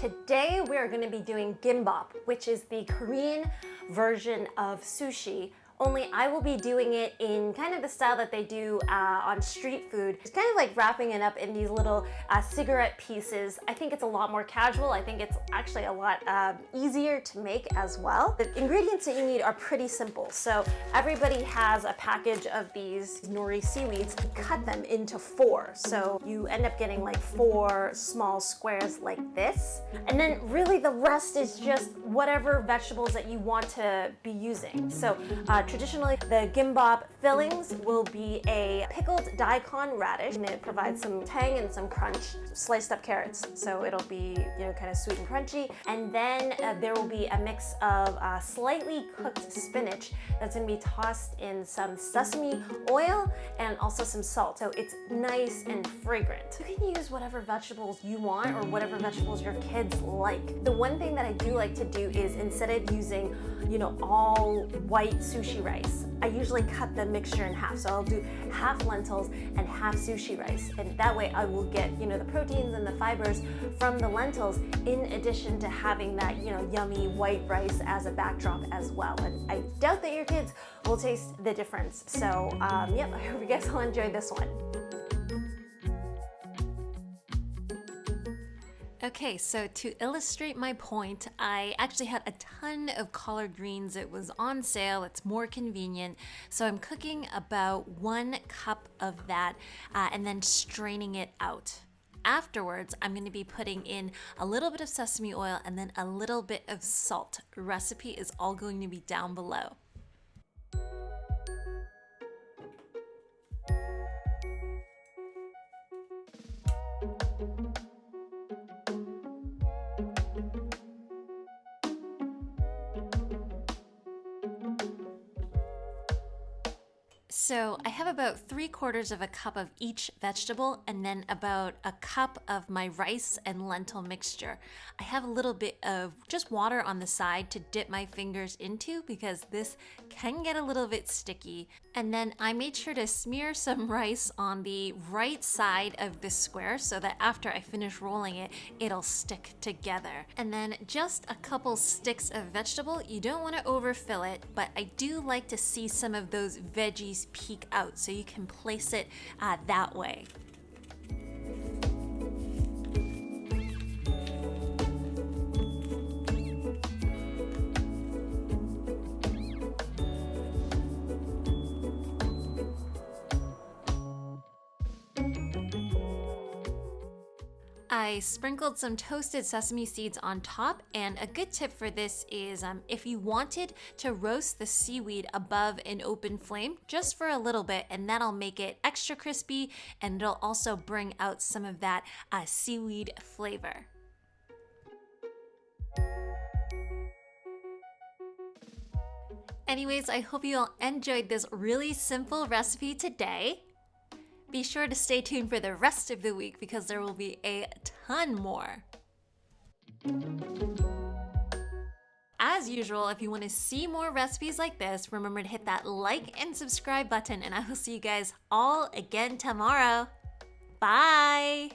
Today we are going to be doing Kimbap, which is the Korean version of sushi. Only I will be doing it in kind of the style that they do on street food. It's kind of like wrapping it up in these little cigarette pieces. I think it's a lot more casual. I think it's actually a lot easier to make as well. The ingredients that you need are pretty simple. So everybody has a package of these nori seaweeds. Cut them into 4. So you end up getting like 4 small squares like this. And then really the rest is just whatever vegetables that you want to be using. So traditionally, the Kimbap fillings will be a pickled daikon radish, and it provides some tang and some crunch. Sliced up carrots, so it'll be kind of sweet and crunchy. And then there will be a mix of slightly cooked spinach that's going to be tossed in some sesame oil and also some salt. So it's nice and fragrant. You can use whatever vegetables you want or whatever vegetables your kids like. The one thing that I do like to do is instead of using all white sushi rice, I usually cut the mixture in half. So I'll do half lentils and half sushi rice. And that way I will get, the proteins and the fibers from the lentils in addition to having that, yummy white rice as a backdrop as well. And I doubt that your kids will taste the difference. So I hope you guys will enjoy this one. Okay, so to illustrate my point, I actually had a ton of collard greens. It was on sale, it's more convenient. So I'm cooking about 1 cup of that and then straining it out. Afterwards, I'm going to be putting in a little bit of sesame oil and then a little bit of salt. The recipe is all going to be down below. So I have about 3/4 of a cup of each vegetable and then about a cup of my rice and lentil mixture. I have a little bit of just water on the side to dip my fingers into because this can get a little bit sticky. And then I made sure to smear some rice on the right side of the square so that after I finish rolling it, it'll stick together. And then just a couple sticks of vegetable. You don't want to overfill it, but I do like to see some of those veggies peek out, so you can place it that way. I sprinkled some toasted sesame seeds on top, and a good tip for this is if you wanted to roast the seaweed above an open flame just for a little bit, and that'll make it extra crispy and it'll also bring out some of that seaweed flavor. Anyways, I hope you all enjoyed this really simple recipe today. Be sure to stay tuned for the rest of the week because there will be a ton more. As usual, if you want to see more recipes like this, remember to hit that like and subscribe button, and I will see you guys all again tomorrow. Bye!